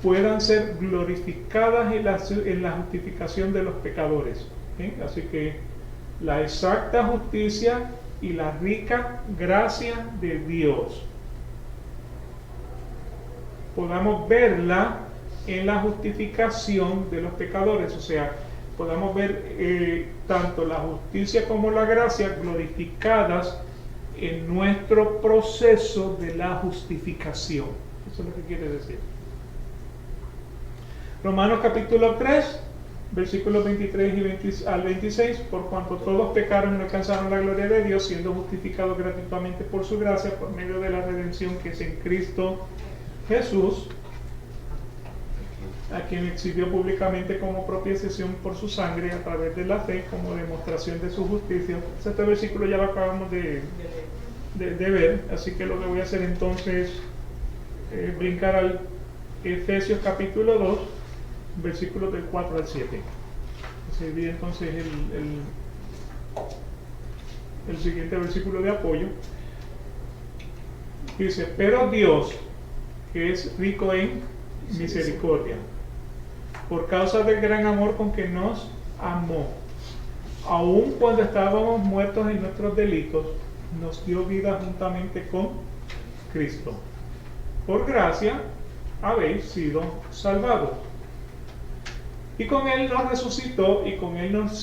Speaker 1: puedan ser glorificadas en la justificación de los pecadores. ¿Sí? Así que la exacta justicia y la rica gracia de Dios podamos verla en la justificación de los pecadores, o sea, podamos ver tanto la justicia como la gracia glorificadas en nuestro proceso de la justificación. Eso es lo que quiere decir. Romanos capítulo 3, versículos 23 al 26, por cuanto todos pecaron y no alcanzaron la gloria de Dios, siendo justificados gratuitamente por su gracia, por medio de la redención que es en Cristo Jesús, a quien exhibió públicamente como propiciación por su sangre a través de la fe, como demostración de su justicia. Este versículo ya lo acabamos de ver, así que lo que voy a hacer entonces es brincar al Efesios capítulo 2, versículos del 4 al 7. Sería entonces el siguiente versículo de apoyo. Dice, pero Dios, que es rico en misericordia, por causa del gran amor con que nos amó, aun cuando estábamos muertos en nuestros delitos, nos dio vida juntamente con Cristo. Por gracia habéis sido salvados. Y con Él nos resucitó y con Él nos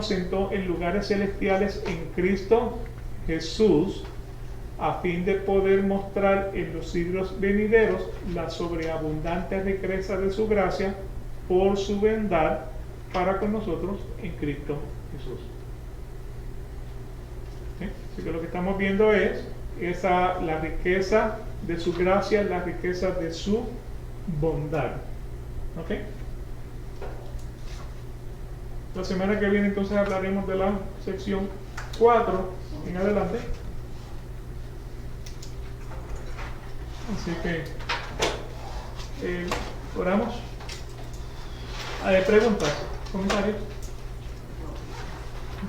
Speaker 1: sentó en lugares celestiales en Cristo Jesús, a fin de poder mostrar en los siglos venideros la sobreabundante riqueza de su gracia por su bondad para con nosotros en Cristo Jesús. ¿Sí? Así que lo que estamos viendo es la riqueza de su gracia, la riqueza de su bondad. ¿Ok? La semana que viene entonces hablaremos de la sección 4 en adelante. Así que oramos. ¿Hay preguntas? ¿Comentarios?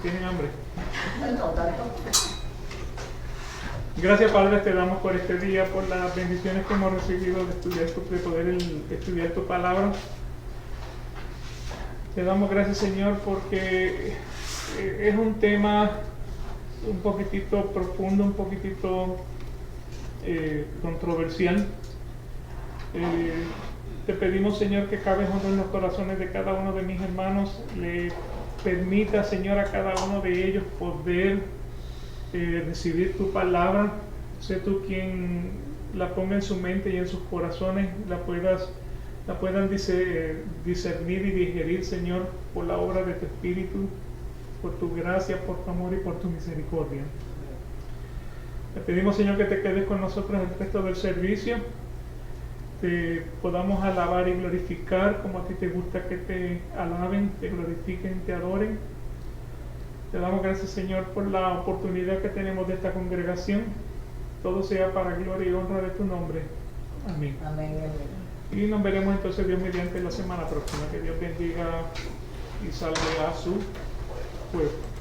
Speaker 1: ¿Tienen hambre?
Speaker 2: No tanto.
Speaker 1: Gracias, Padre, te damos por este día, por las bendiciones que hemos recibido de poder estudiar tu palabra. Te damos gracias, Señor, porque es un tema un poquitito profundo, un poquitito controversial. Te pedimos, Señor, que cabes hondo en los corazones de cada uno de mis hermanos. Le permita, Señor, a cada uno de ellos poder recibir tu palabra. Sé tú quien la ponga en su mente y en sus corazones, la puedan discernir y digerir, Señor, por la obra de tu Espíritu, por tu gracia, por tu amor y por tu misericordia. Te pedimos, Señor, que te quedes con nosotros el resto del servicio, te podamos alabar y glorificar como a ti te gusta que te alaben, te glorifiquen, te adoren. Te damos gracias, Señor, por la oportunidad que tenemos de esta congregación. Todo sea para gloria y honra de tu nombre. Amén.
Speaker 2: Amén, amén.
Speaker 1: Y nos veremos entonces, Dios mediante, la semana próxima. Que Dios bendiga y salve a su pueblo.